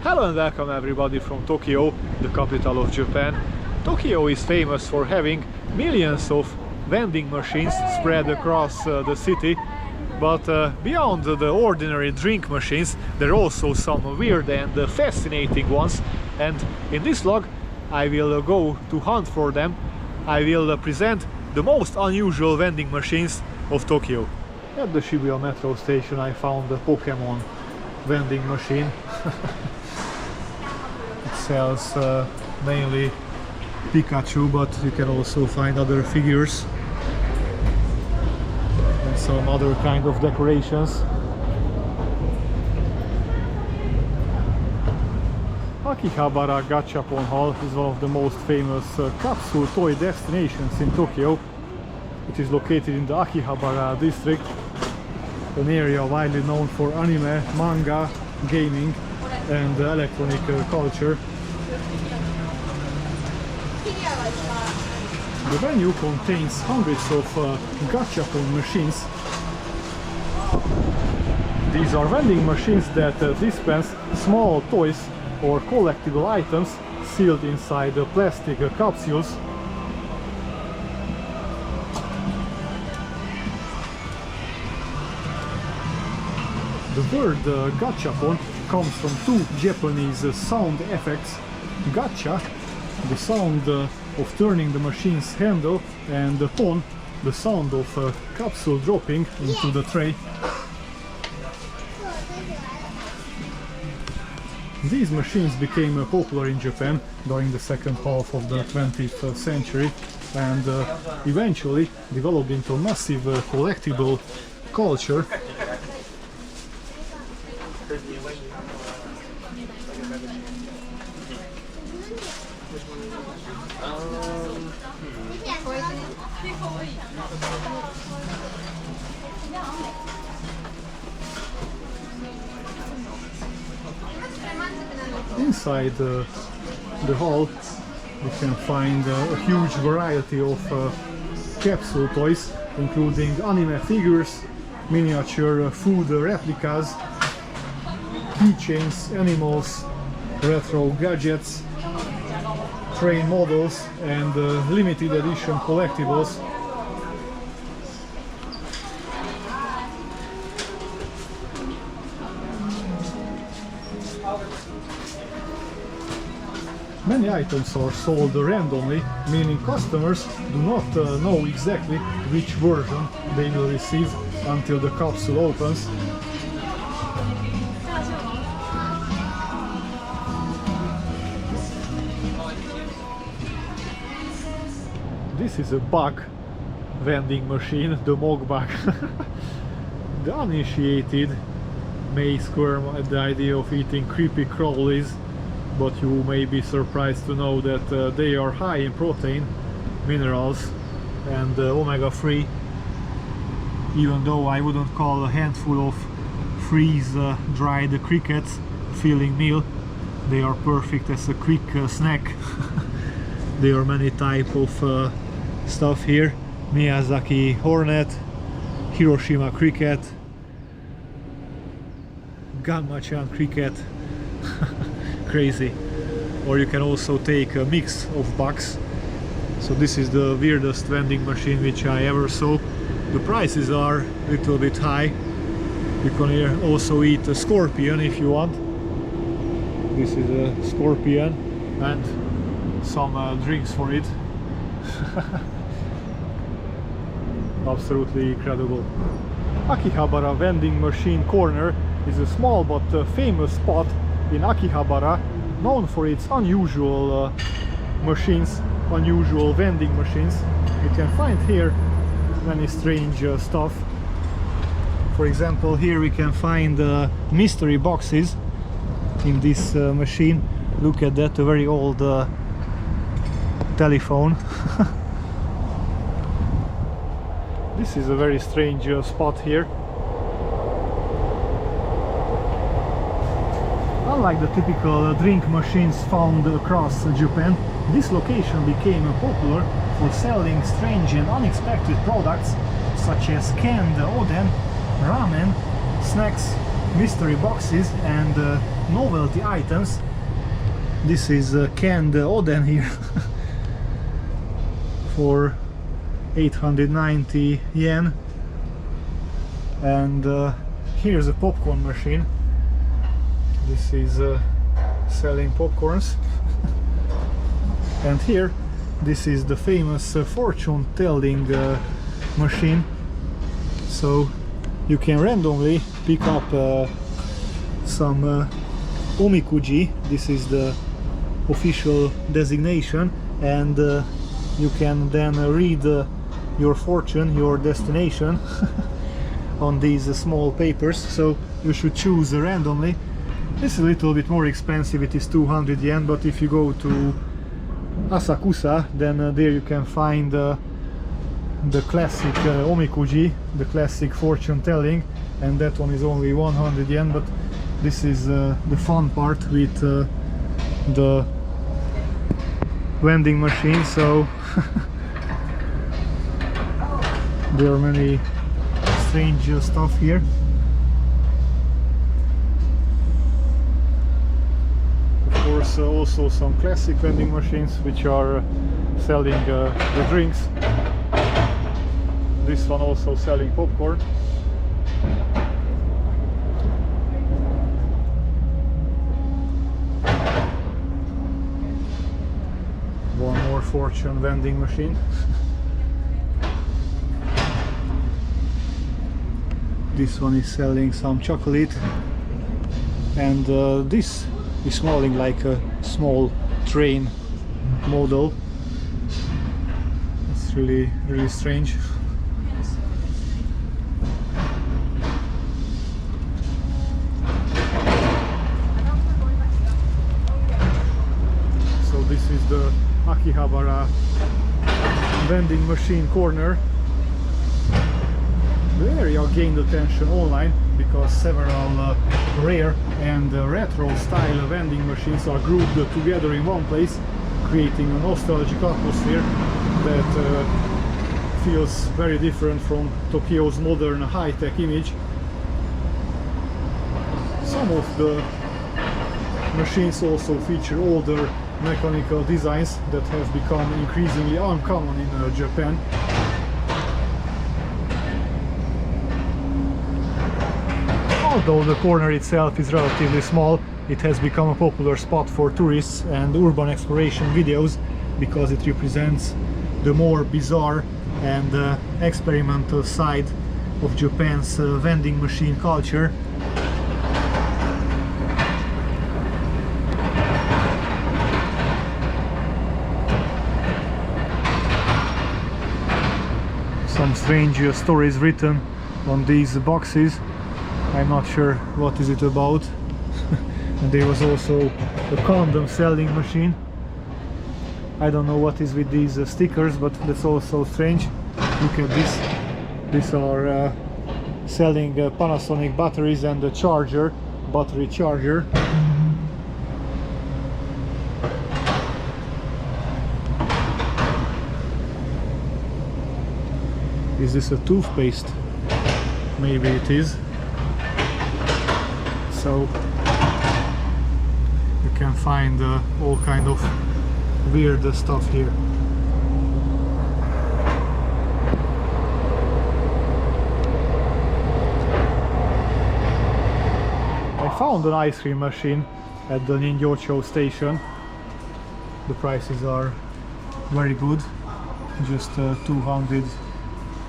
Hello and welcome everybody from Tokió, the capital of Japan. Tokió is famous for having millions of vending machines spread across the city, but beyond the ordinary drink machines there are also some weird and fascinating ones, and in this vlog I will go to hunt for them. I will present the most unusual vending machines of Tokió. At the Shibuya metro station I found a Pokemon vending machine. It sells mainly Pikachu, but you can also find other figures and some other kind of decorations. Akihabara Gachapon Hall is one of the most famous capsule toy destinations in Tokyo. It is located in the Akihabara district, an area widely known for anime, manga, gaming and electronic culture. The venue contains hundreds of gachapon machines. These are vending machines that dispense small toys or collectible items sealed inside plastic capsules. The word gachapon comes from two Japanese sound effects. Gacha, the sound of turning the machine's handle, and pon, the sound of capsule dropping into the tray. These machines became popular in Japan during the second half of the 20th century and eventually developed into a massive collectible culture. Inside the hall you can find a huge variety of capsule toys, including anime figures, miniature food replicas, keychains, animals, retro gadgets, train models and limited edition collectibles. Many items are sold randomly, meaning customers do not know exactly which version they will receive until the capsule opens. This is a bug vending machine, the mog bug. The uninitiated may squirm at the idea of eating creepy crawlies, but you may be surprised to know that they are high in protein, minerals and omega-3, even though I wouldn't call a handful of freeze-dried crickets a filling meal. They are perfect as a quick snack. There are many types of stuff here: Miyazaki hornet, Hiroshima cricket, Gamma-chan cricket. Crazy. Or you can also take a mix of bugs. So this is the weirdest vending machine which I ever saw. The prices are a little bit high. You can also eat a scorpion if you want. This is a scorpion and some drinks for it. Absolutely incredible. Akihabara vending machine corner is a small but famous spot in Akihabara, known for its unusual machines, unusual vending machines. You can find here many strange stuff. For example, here we can find mystery boxes in this machine. Look at that, a very old telephone. This is a very strange spot here. Unlike the typical drink machines found across Japan, this location became popular for selling strange and unexpected products such as canned oden, ramen, snacks, mystery boxes and novelty items. This is canned oden here for 890 yen, and here's a popcorn machine. This is selling popcorns. And here, this is the famous fortune telling machine. So you can randomly pick up some omikuji. This is the official designation, and you can then read your fortune, your destination on these small papers. So you should choose randomly. This is a little bit more expensive, it is 200 yen, but if you go to Asakusa, then there you can find the classic omikuji, the classic fortune telling, and that one is only 100 yen. But this is the fun part with the vending machine. So there are many strange stuff here. Of course, also some classic vending machines which are selling the drinks. This one also selling popcorn. One more fortune vending machine. This one is selling some chocolate, and this is smelling like a small train model. It's really strange. So this is the Akihabara vending machine corner. The area gained attention online because several rare and retro style vending machines are grouped together in one place, creating a nostalgic atmosphere that feels very different from Tokió's modern high-tech image. Some of the machines also feature older mechanical designs that have become increasingly uncommon in Japan. Although the corner itself is relatively small, it has become a popular spot for tourists and urban exploration videos because it represents the more bizarre and experimental side of Japan's vending machine culture. Some strange stories written on these boxes. I'm not sure what is it about. And there was also a condom selling machine. I don't know what is with these stickers, but that's also strange. Look at this. These are selling Panasonic batteries and a charger, battery charger. Is this a toothpaste? Maybe it is. So you can find all kind of weird stuff here. I found an ice cream machine at the Ninjocho station. The prices are very good, just 200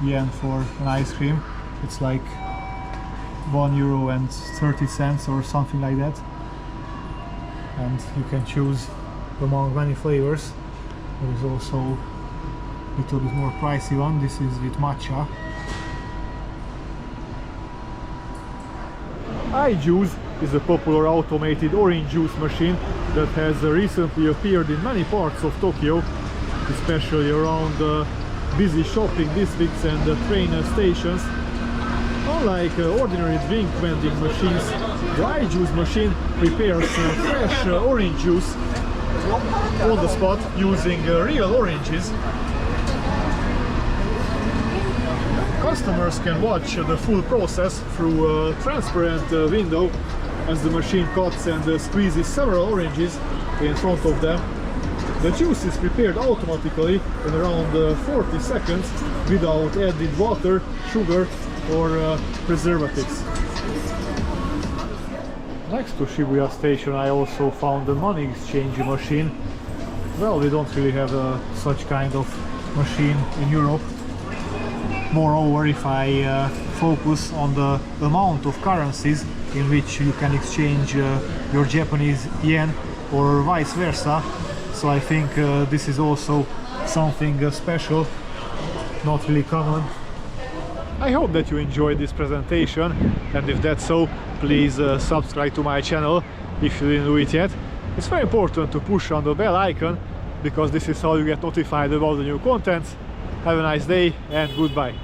yen for an ice cream. It's like €1.30 or something like that, and you can choose among many flavors. There is also a little bit more pricey one. This is with matcha. iJuice is a popular automated orange juice machine that has recently appeared in many parts of Tokyo, especially around busy shopping districts and train stations. Unlike ordinary drink vending machines, the iJuice machine prepares fresh orange juice on the spot using real oranges. Customers can watch the full process through a transparent window as the machine cuts and squeezes several oranges in front of them. The juice is prepared automatically in around 40 seconds without added water, sugar or preservatives. Next to Shibuya station I also found a money exchange machine. Well, we don't really have such kind of machine in Europe. Moreover, if I focus on the amount of currencies in which you can exchange your Japanese yen or vice versa, so I think this is also something special, not really common. I hope that you enjoyed this presentation, and if that's so, please subscribe to my channel if you didn't do it yet. It's very important to push on the bell icon because this is how you get notified about the new content. Have a nice day and goodbye.